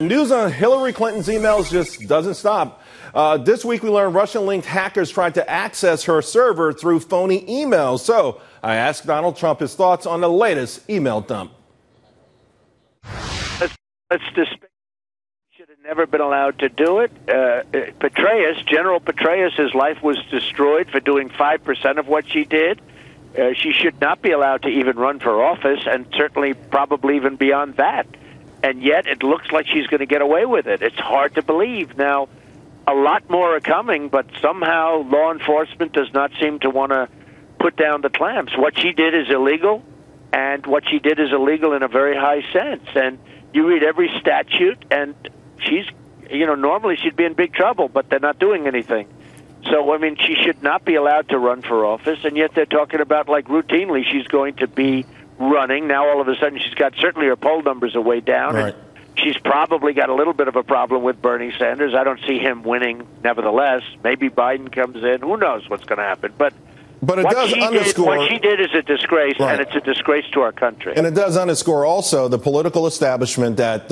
News on Hillary Clinton's emails just doesn't stop. This week we learned Russian-linked hackers tried to access her server through phony emails. So I asked Donald Trump his thoughts on the latest email dump. Should have never been allowed to do it. General Petraeus, life was destroyed for doing 5% of what she did. She should not be allowed to even run for office, and certainly probably even beyond that. And yet it looks like she's going to get away with it. It's hard to believe. Now, a lot more are coming, but somehow law enforcement does not seem to want to put down the clamps. What she did is illegal, and what she did is illegal in a very high sense. And you read every statute, and she's, normally she'd be in big trouble, but they're not doing anything. So, I mean, she should not be allowed to run for office, and yet they're talking about, like, routinely she's going to be running. Now all of a sudden she's got, certainly her poll numbers are way down. Right. And she's probably got a little bit of a problem with Bernie Sanders. I don't see him winning nevertheless. Maybe Biden comes in. Who knows what's going to happen. But it does underscore what she did is a disgrace, right. And it's a disgrace to our country. And it does underscore also the political establishment that,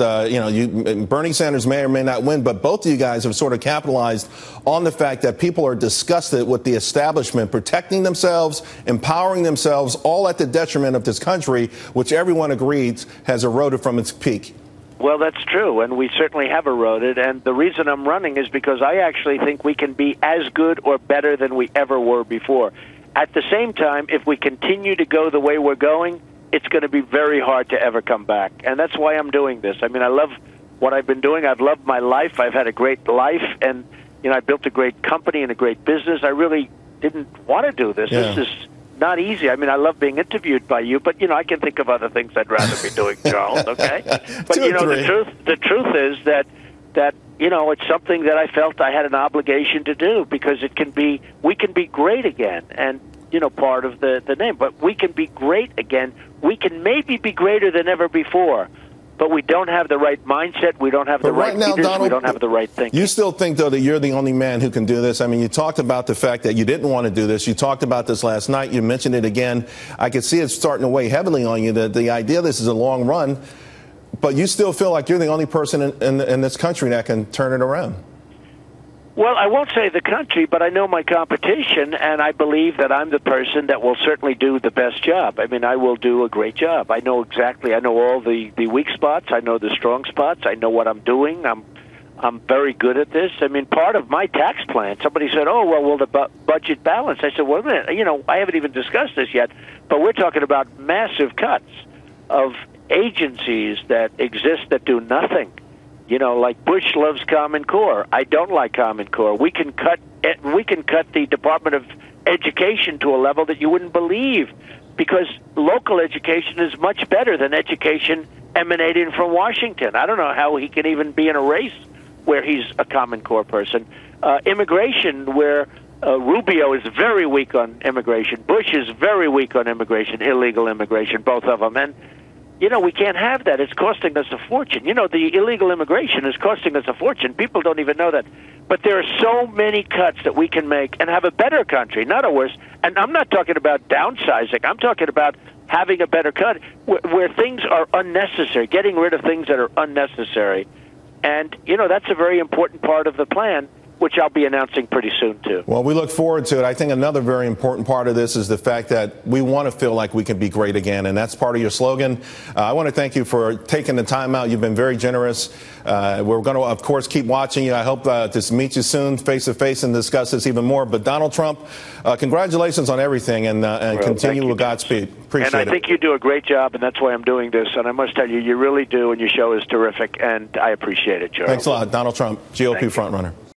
Bernie Sanders may or may not win, but both of you guys have sort of capitalized on the fact that people are disgusted with the establishment protecting themselves, empowering themselves, all at the detriment of this country, which everyone agrees has eroded from its peak. Well, that's true, and we certainly have eroded, and the reason I'm running is because I actually think we can be as good or better than we ever were before. At the same time, if we continue to go the way we're going, it's going to be very hard to ever come back. And that's why I'm doing this. I mean, I love what I've been doing. I've loved my life. I've had a great life. And, I built a great company and a great business. I really didn't want to do this. Yeah. This is not easy. I mean, I love being interviewed by you, but, I can think of other things I'd rather be doing, Charles, okay? But, the truth is that it's something that I felt I had an obligation to do because we can be great again. And, part of the name, but we can be great again. We can maybe be greater than ever before, but we don't have the right mindset. We don't have the right leaders. Donald, we don't have the right thinking. You still think, though, that you're the only man who can do this? I mean, you talked about the fact that you didn't want to do this. You talked about this last night. You mentioned it again. I could see it starting to weigh heavily on you, that the idea of this is a long run. But you still feel like you're the only person in this country that can turn it around. Well, I won't say the country, but I know my competition, and I believe that I'm the person that will certainly do the best job. I mean, I will do a great job. I know all the weak spots. I know the strong spots. I know what I'm doing. I'm very good at this. I mean, part of my tax plan, somebody said, oh, well, will the budget balance? I said, well, wait a minute, I haven't even discussed this yet, but we're talking about massive cuts of agencies that exist that do nothing. Like Bush loves Common Core. I don't like Common Core. We can cut the Department of Education to a level that you wouldn't believe, because local education is much better than education emanating from Washington. I don't know how he can even be in a race where he's a Common Core person. Immigration, where Rubio is very weak on immigration. Bush is very weak on immigration, illegal immigration, both of them. And we can't have that. It's costing us a fortune. The illegal immigration is costing us a fortune. People don't even know that. But there are so many cuts that we can make and have a better country, not a worse. And I'm not talking about downsizing. I'm talking about having a better cut where things are unnecessary, getting rid of things that are unnecessary. And, that's a very important part of the plan, which I'll be announcing pretty soon, too. Well, we look forward to it. I think another very important part of this is the fact that we want to feel like we can be great again, and that's part of your slogan. I want to thank you for taking the time out. You've been very generous. We're going to, of course, keep watching you. I hope to meet you soon face-to-face and discuss this even more. But Donald Trump, congratulations on everything, and continue with Godspeed. Appreciate it. And I think you do a great job, and that's why I'm doing this. And I must tell you, you really do, and your show is terrific, and I appreciate it, Charles. Thanks a lot. Donald Trump, GOP frontrunner.